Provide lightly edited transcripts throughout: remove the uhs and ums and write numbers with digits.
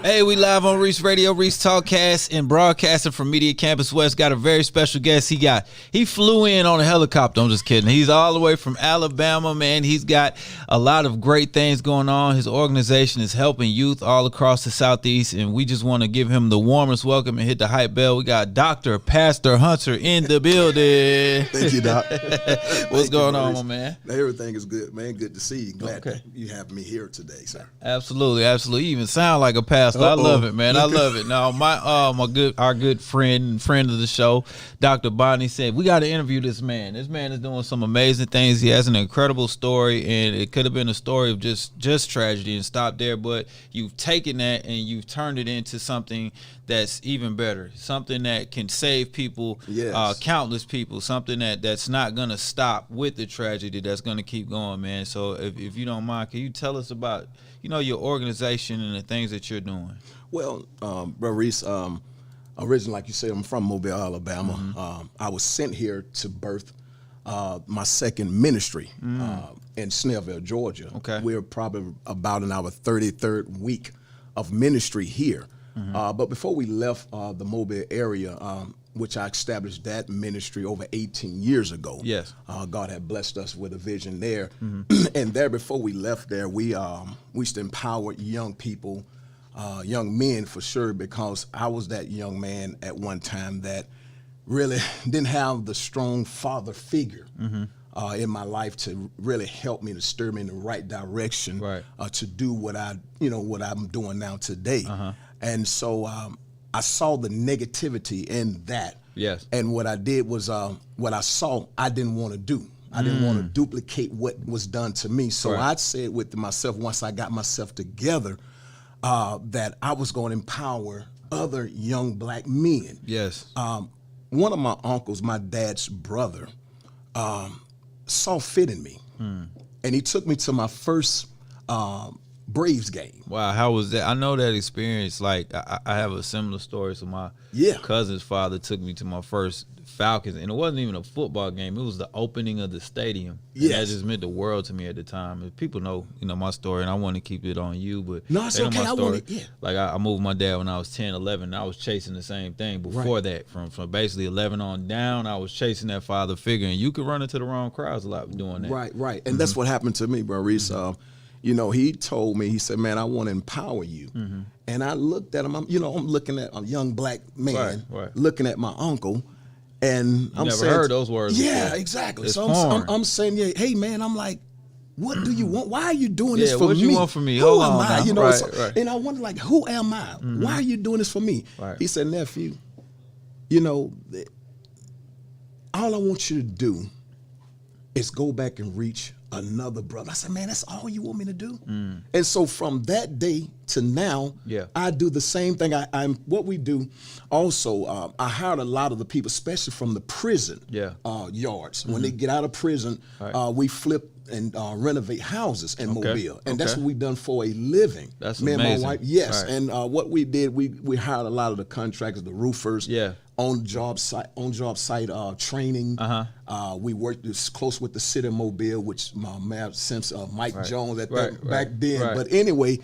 Hey, we live on Reec Radio, Reec Talkcast, and broadcasting from Media Campus West. Got a very special guest. He flew in on a helicopter. I'm just kidding. He's all the way from Alabama, man. He's got a lot of great things going on. His organization is helping youth all across the Southeast, and we just want to give him the warmest welcome and hit the hype bell. We got Dr. Pastor Hunter in the building. Thank you, Doc. What's going on, my man? Everything is good, man. Good to see you. Glad that you have me here today, sir. Absolutely, absolutely. You even sound like a pastor. I love it, man. I love it. Now, our good friend of the show, Dr. Bonnie, said we got to interview this man. This man is doing some amazing things. He has an incredible story, and it could have been a story of just tragedy and stopped there, but you've taken that and you've turned it into something that's even better, something that can save people, countless people, something that's not going to stop with the tragedy, that's going to keep going, man. So if you don't mind, can you tell us about your organization and the things that you're doing? Well, Bro Reec, originally, like you said, I'm from Mobile, Alabama. Mm-hmm. I was sent here to birth my second ministry in Snellville, Georgia. Okay. We're probably about in our 33rd week of ministry here. Mm-hmm. But before we left the Mobile area, which I established that ministry over 18 years ago. Yes. God had blessed us with a vision there. Mm-hmm. And there, before we left there, we used to empower young people, young men for sure, because I was that young man at one time that really didn't have the strong father figure in my life to really help me, to steer me in the right direction, to do what I'm doing now today. And so I saw the negativity in that. Yes. And what I did was what I saw I didn't want to do. I didn't want to duplicate what was done to me. So I said with myself, once I got myself together, that I was going to empower other young black men. Yes. One of my uncles, my dad's brother, saw fit in me. And he took me to my first Braves game. Wow, how was that? I know that experience. Like, I have a similar story. So my cousin's father took me to my first Falcons, and it wasn't even a football game. It was the opening of the stadium. Yes. And that just meant the world to me at the time. And people know, my story, and I want to keep it on you, but no, it's okay. I want it. Like, I moved my dad when I was 10, 11, and I was chasing the same thing before that. From basically 11 on down, I was chasing that father figure, and you could run into the wrong crowds a lot doing that. Right. And that's what happened to me, Bro Reec. He told me, he said, man, I want to empower you. And I looked at him, I'm looking at a young black man, looking at my uncle, and I'm saying, never heard those words before. Exactly. It's so I'm saying, hey, man, I'm like, what do you want? Why are you doing this for me? What you want from me? Who am I? Right. And I wonder, like, who am I? Why are you doing this for me? Right. He said, nephew, all I want you to do is go back and reach another brother. I said, man, that's all you want me to do? And so from that day to now, I do the same thing. What we do also, I hired a lot of the people, especially from the prison yards. When they get out of prison, we flip and renovate houses in Mobile. And that's what we've done for a living. That's me amazing. And my wife. Yes. Right. And what we did, we hired a lot of the contractors, the roofers. On job site training. We worked close with the city of Mobile, which since Mike Jones back then. But anyway,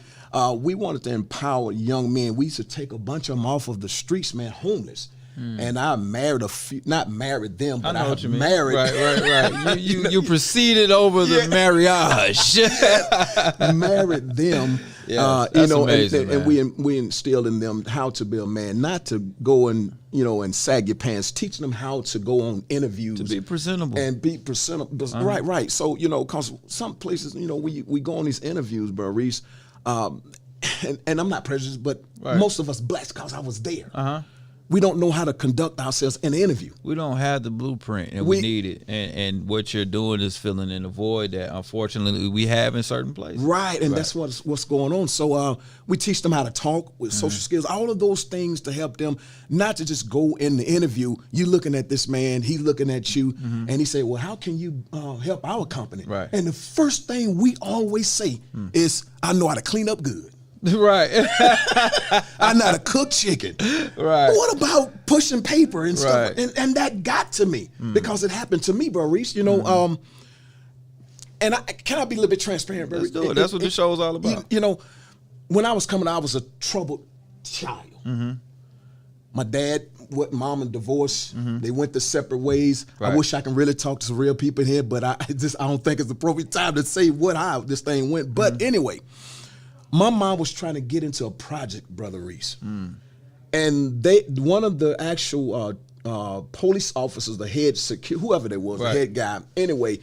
we wanted to empower young men. We used to take a bunch of them off of the streets, man, homeless. And I married a few, not married them, but I married. Right. You proceeded over the marriage. Married them. That's amazing, and we instilled in them how to be a man, not to go and sag your pants, teaching them how to go on interviews, to be presentable and be presentable. Right. So because some places, we go on these interviews, Bro Reec, and I'm not prejudiced, but most of us blessed because I was there. We don't know how to conduct ourselves in an interview. We don't have the blueprint, and we need it. And what you're doing is filling in a void that, unfortunately, we have in certain places. Right, and that's what's going on. So we teach them how to talk with social skills, all of those things to help them not to just go in the interview. You looking at this man, he looking at you, and he say, well, how can you help our company? Right. And the first thing we always say is, I know how to clean up good. Right. I know how to cook chicken. Right. What about pushing paper and stuff? And that got to me because it happened to me, Bro Reec. And can I be a little bit transparent, Bro? Let's do it. That's what the show is all about. when I was coming out, I was a troubled child. My dad, mom divorced. They went their separate ways. Right. I wish I can really talk to some real people here, but I don't think it's the appropriate time to say how this thing went. But anyway, my mom was trying to get into a project, Brother Reece. And one of the actual police officers, the head security, whoever they was, right. the head guy, anyway,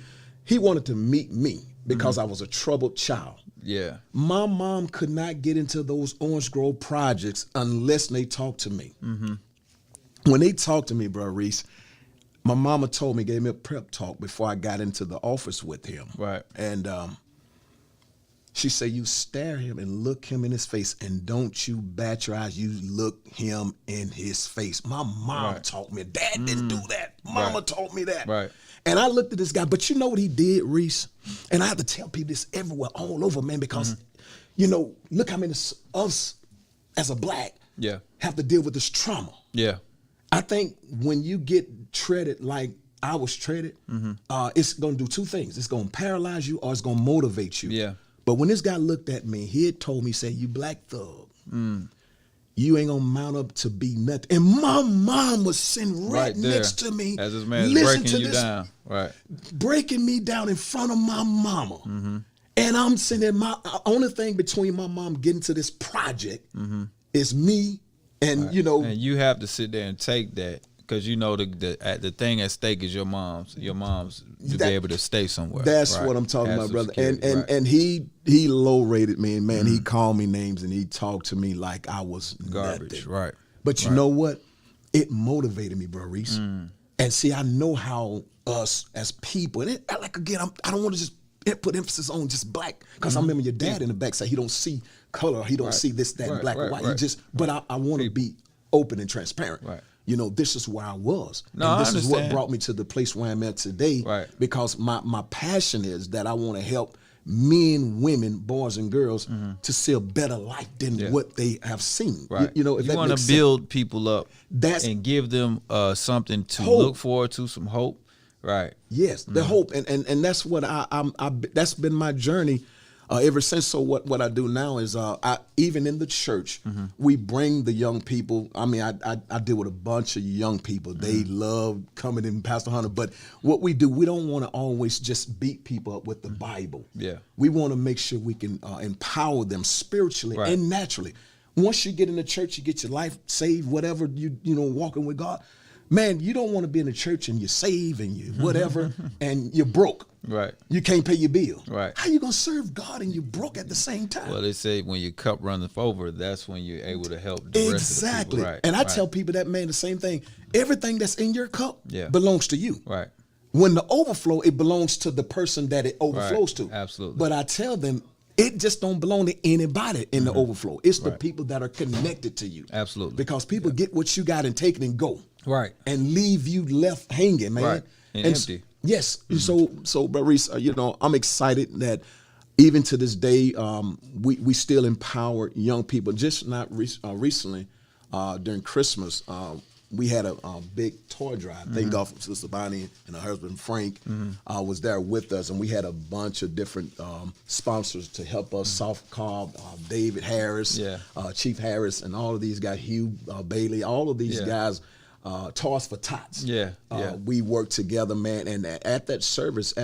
he wanted to meet me because I was a troubled child. Yeah. My mom could not get into those Orange Grove projects unless they talked to me. When they talked to me, Bro Reece, my mama gave me a prep talk before I got into the office with him. Right. And she said, you stare him and look him in his face, and don't you bat your eyes, you look him in his face. My mom right. taught me. Dad didn't do that. Mama right. taught me that. Right. And I looked at this guy, but you know what he did, Reece? And I have to tell people this everywhere, all over, man, because, you know, look how many of us as a black have to deal with this trauma. Yeah. I think when you get treated like I was treated, it's going to do two things. It's going to paralyze you or it's going to motivate you. Yeah. But when this guy looked at me, he had told me, say, you black thug. You ain't gonna mount up to be nothing. And my mom was sitting right next to me. As this man is breaking you down. Right. Breaking me down in front of my mama. And I'm sitting there, my only thing between my mom getting to this project is me and, you know. And you have to sit there and take that. Because you know the thing at stake is your mom's to be able to stay somewhere. That's what I'm talking about, brother. And he low rated me, and man, he called me names and he talked to me like I was garbage, nothing. right? But you know what? It motivated me, bro, Reece. And see, I know how us as people, and I don't want to just put emphasis on just black, because I remember your dad in the back said he don't see color, he don't see this, that, black or white. He just, but I want to be open and transparent. Right. You know, this is where I was. No, and this is what brought me to the place where I'm at today. Right. Because my passion is that I want to help men, women, boys, and girls to see a better life than what they have seen. Right. You know, if you want to build people up and give them something to look forward to, some hope. Right. Yes, the hope, and that's what that's been my journey ever since. So what I do now is even in the church, we bring the young people. I mean, I deal with a bunch of young people. They love coming in, Pastor Hunter. But what we do, we don't want to always just beat people up with the Bible. Yeah, we want to make sure we can empower them spiritually and naturally. Once you get in the church, you get your life saved, whatever you know, walking with God. Man, you don't want to be in the church and you're saved and you whatever and you're broke. Right. You can't pay your bill. Right. How you going to serve God and you're broke at the same time? Well, they say when your cup runneth over, that's when you're able to help the rest of the people. Right. And I tell people that, man, the same thing. Everything that's in your cup belongs to you. Right. When the overflow, it belongs to the person that it overflows to. Absolutely. But I tell them, it just don't belong to anybody in the overflow. It's the people that are connected to you. Absolutely. Because people get what you got and take it and go. Right. And leave you left hanging, man. Right. And empty. Yes. So, Bro Reece, you know, I'm excited that even to this day, we still empower young people. Just not recently, during Christmas, we had a big toy drive. Thank God for Sister Bonnie and her husband Frank was there with us, and we had a bunch of different sponsors to help us. Soft Cobb, David Harris, Chief Harris, and all of these guys, Hugh Bailey, all of these guys. Toss for Tots. We worked together, man. And at that service, we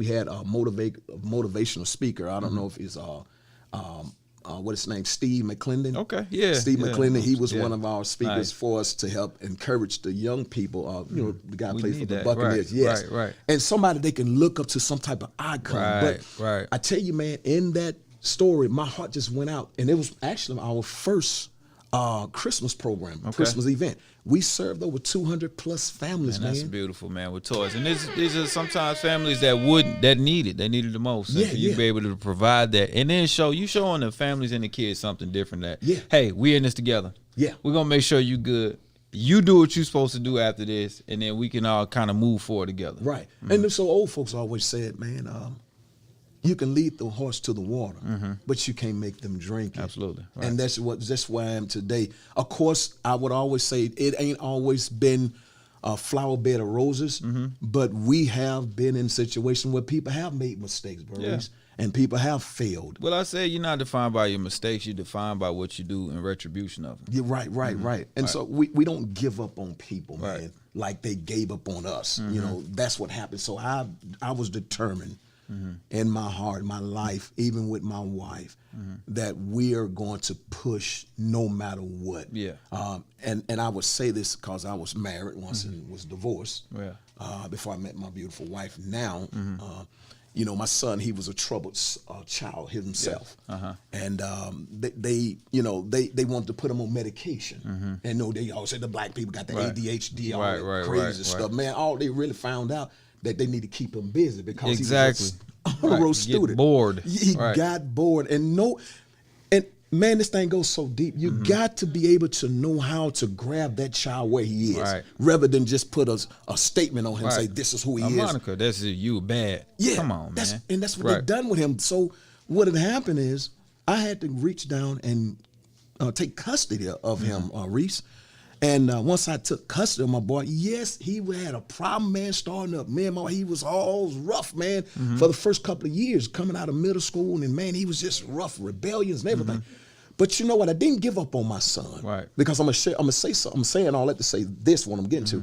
had a motivational speaker. I don't know if he's what his name, Steve McClendon. Okay, Steve McClendon. He was one of our speakers for us to help encourage the young people. You know, the guy played for the Buccaneers. Yes, right. And somebody they can look up to, some type of icon. But I tell you, man, in that story, my heart just went out, and it was actually our first Christmas program, Christmas event. We served over 200 plus families, man. That's beautiful, man, with toys. And these are sometimes families that need it. They need it the most. And you be able to provide that. And then showing the families and the kids something different that, hey, we in this together. Yeah. We're going to make sure you good. You do what you're supposed to do after this, and then we can all kind of move forward together. Right. And so old folks always said, man, you can lead the horse to the water, but you can't make them drink it. Absolutely. Right. And that's where I am today. Of course, I would always say it ain't always been a flower bed of roses, but we have been in situations where people have made mistakes, bro. Yeah. And people have failed. Well, I say you're not defined by your mistakes. You're defined by what you do in retribution of them. You're right. And so we don't give up on people, man, like they gave up on us. You know, that's what happened. So I was determined in my heart, my life, even with my wife, that we are going to push no matter what. Yeah. And I would say this because I was married once and was divorced before I met my beautiful wife. Now, you know, my son, he was a troubled child himself. And they wanted to put him on medication. And they always say the black people got the ADHD, all that crazy stuff. Man, all they really found out that they need to keep him busy because he was a road student. Get bored. He got bored. And man, this thing goes so deep. You got to be able to know how to grab that child where he is, rather than just put a statement on him and say, this is who he is. Monica, this is you bad. Yeah. Come on, man. And that's what they've done with him. So what had happened is I had to reach down and take custody of him, Reece. And once I took custody of my boy, yes, he had a problem, man, starting up. Man, he was all rough, man, for the first couple of years coming out of middle school. And, man, he was just rough, rebellious and everything. But you know what? I didn't give up on my son. Because I'm gonna say something. I'm saying all that to say this, what I'm getting to.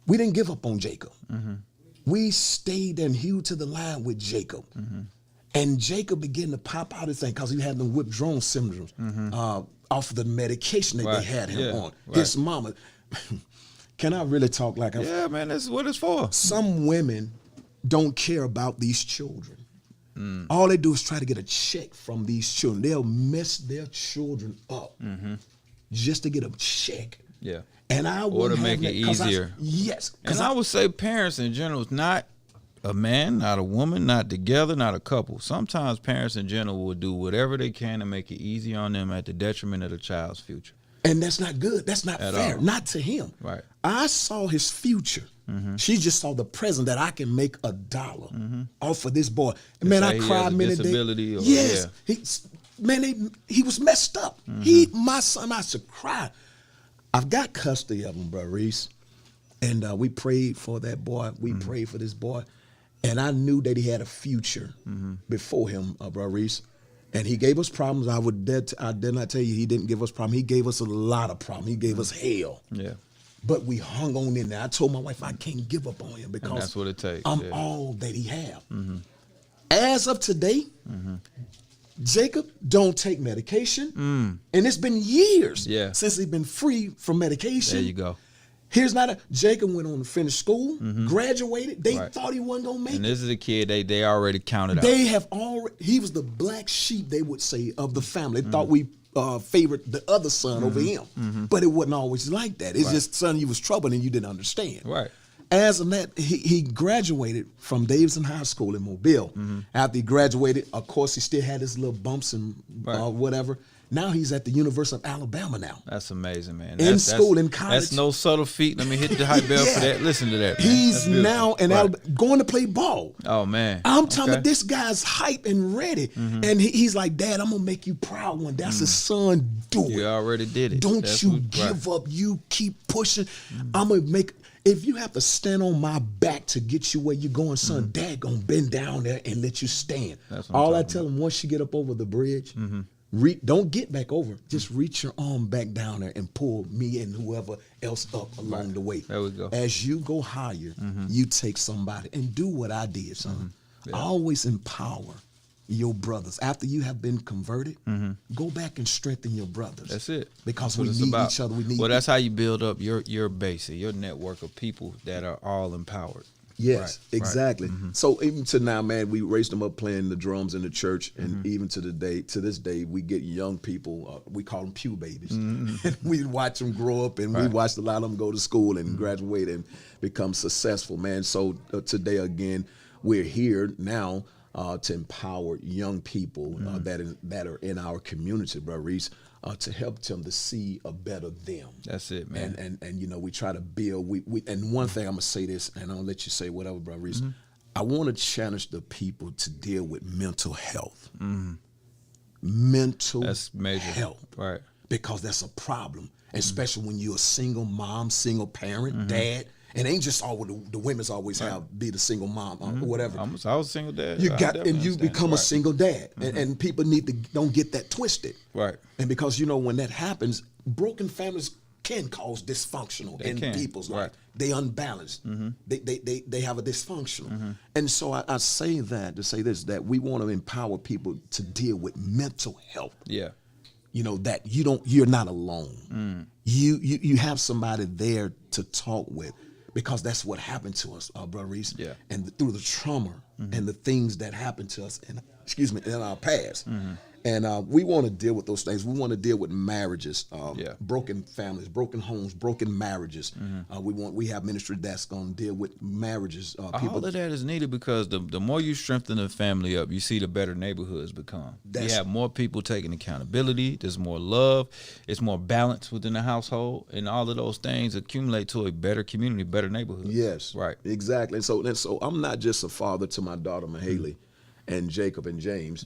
We didn't give up on Jacob. We stayed and hewed to the line with Jacob. And Jacob began to pop out his thing because he had them withdrawal syndromes off of the medication that they had him on. His mama. Can I really talk like I'm... Yeah, man, that's what it's for. Some women don't care about these children. All they do is try to get a check from these children. They'll mess their children up just to get a check. Yeah. And or to make it easier. Yes. And I would say parents in general is not a man, not a woman, not together, not a couple. Sometimes parents in general will do whatever they can to make it easy on them at the detriment of the child's future. And that's not good. That's not fair. Not to him. Right. I saw his future. She just saw the present that I can make $1 off of this boy. And man, I cried many days. Yes. He was messed up. My son, I used to cry. I've got custody of him, bro, Reece. And we prayed for that boy. We prayed for this boy. And I knew that he had a future before him, bro, Reece. And he gave us problems. I did not tell you he didn't give us problems. He gave us a lot of problems. He gave us hell. Yeah. But we hung on in there. I told my wife I can't give up on him because that's what it takes. I'm all that he have. As of today, Jacob don't take medication. And it's been years since he's been free from medication. There you go. Here's Jacob went on to finish school, graduated. They thought he wasn't going to make it. And this is a kid they already counted out. They have he was the black sheep, they would say, of the family. They thought we favored the other son over him. But it wasn't always like that. It's just, son, you was troubled and you didn't understand. Right. As of that, he graduated from Davidson High School in Mobile. After he graduated, of course, he still had his little bumps and whatever. Now he's at the University of Alabama now. That's amazing, man. In school, in college. That's no subtle feat. Let me hit the high bell for that. Listen to that, man. He's now in Alabama going to play ball. Oh, man. I'm telling you, this guy's hype and ready. And he's like, Dad, I'm going to make you proud one day. That's his son. Do it. You already did it. Don't give up. You keep pushing. I'm going to make... If you have to stand on my back to get you where you're going, son, Dad gonna bend down there and let you stand. All I tell him, once you get up over the bridge, don't get back over. Just reach your arm back down there and pull me and whoever else up along the way. There we go. As you go higher, you take somebody and do what I did, son. Always empower your brothers. After you have been converted, go back and strengthen your brothers. That's it. Because we need each other. We need. Well, that's how you build up your base, your network of people that are all empowered. Yes, exactly. So even to now, man, we raised them up playing the drums in the church, and even to this day, we get young people. We call them pew babies. And we watch them grow up, and we watched a lot of them go to school and graduate and become successful, man. So today again, we're here now. To empower young people that are in our community, bro, Reece, to help them to see a better them. That's it, man. And you know, we try to build. We and one thing I'm gonna say this, and I'll let you say whatever, bro, Reece. I want to challenge the people to deal with mental health. Mental That's major. health, right? because that's a problem, especially when you're a single mom, single parent, dad. And ain't just all the women's always have be the single mom or whatever. I was a single dad. You become a single dad, and people don't get that twisted. Right. And because when that happens, broken families can cause dysfunctional in people's life. They unbalanced. They have a dysfunctional. And so I say that to say this, that we want to empower people to deal with mental health. Yeah. That you're not alone. You have somebody there to talk with, because that's what happened to us, Brother Reec. Yeah. And through the trauma and the things that happened to us in our past. And we want to deal with those things. We want to deal with marriages, broken families, broken homes, broken marriages. We have ministry that's going to deal with marriages. All of that is needed, because the more you strengthen the family up, you see the better neighborhoods become. You have more people taking accountability. There's more love. It's more balance within the household, and all of those things accumulate to a better community, better neighborhood. Yes, right, exactly. And so I'm not just a father to my daughter Mahaley and Jacob and James.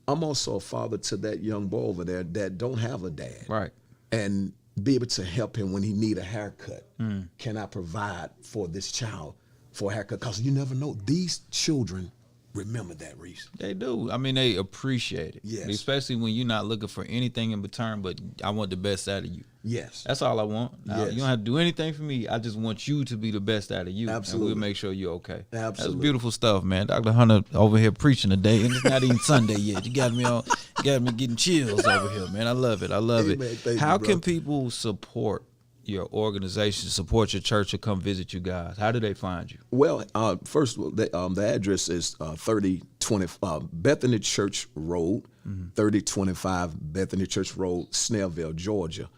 I'm also a father to that young boy over there that don't have a dad. Right. And be able to help him when he need a haircut. Can I provide for this child for a haircut? Because you never know. These children remember that, Reec. They do. I mean, they appreciate it. Yes. Especially when you're not looking for anything in return, but I want the best out of you. Yes. That's all I want. Yes. You don't have to do anything for me. I just want you to be the best out of you. Absolutely. And we'll make sure you're okay. Absolutely. That's beautiful stuff, man. Dr. Hunter over here preaching today, and it's not even Sunday yet. You got me getting chills over here, man. I love it. Amen. it. How can people support your organization, support your church, or come visit you guys? How do they find you? Well, first of all, the address is 3020 Bethany Church Road, 3025 Bethany Church Road, Snellville, Georgia.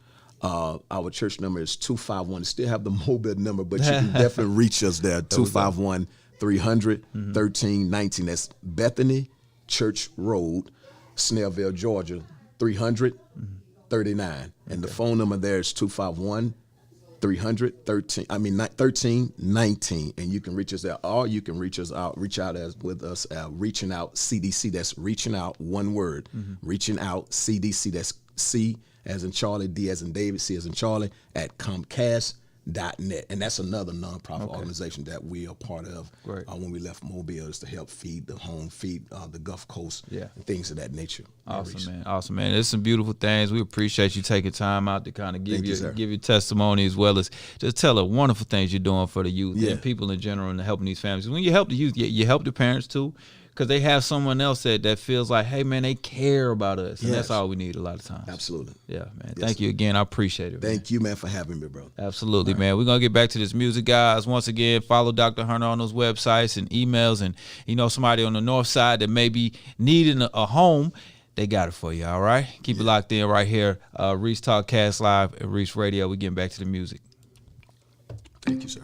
Our church number is 251. Still have the mobile number, but you can definitely reach us there, 251-300-1319. That's Bethany Church Road, Snellville, Georgia, 300-39. And the phone number there is 251-300-1319. And you can reach us there, or you can reach out with us, Reaching Out CDC. That's reaching out, one word. Reaching Out CDC. That's C as in Charlie, D as in David, C as in Charlie, at Comcast.net. And that's another nonprofit organization that we are part of. When we left Mobile, is to help feed the home, feed the Gulf Coast, and things of that nature. Awesome, man. There's some beautiful things. We appreciate you taking time out to kind of give your testimony, as well as just tell the wonderful things you're doing for the youth and people in general, and helping these families. When you help the youth, you help the parents too, because they have someone else that feels like, hey, man, they care about us. And that's all we need a lot of times. Absolutely. Yeah, man. Thank you again. I appreciate it, man. Thank you, man, for having me, brother. Absolutely, man. We're going to get back to this music, guys. Once again, follow Dr. Hunter on those websites and emails. And, somebody on the north side that may be needing a home, they got it for you, all right? Keep it locked in right here. Reec Talkcast Live at Reec Radio. We're getting back to the music. Thank you, sir.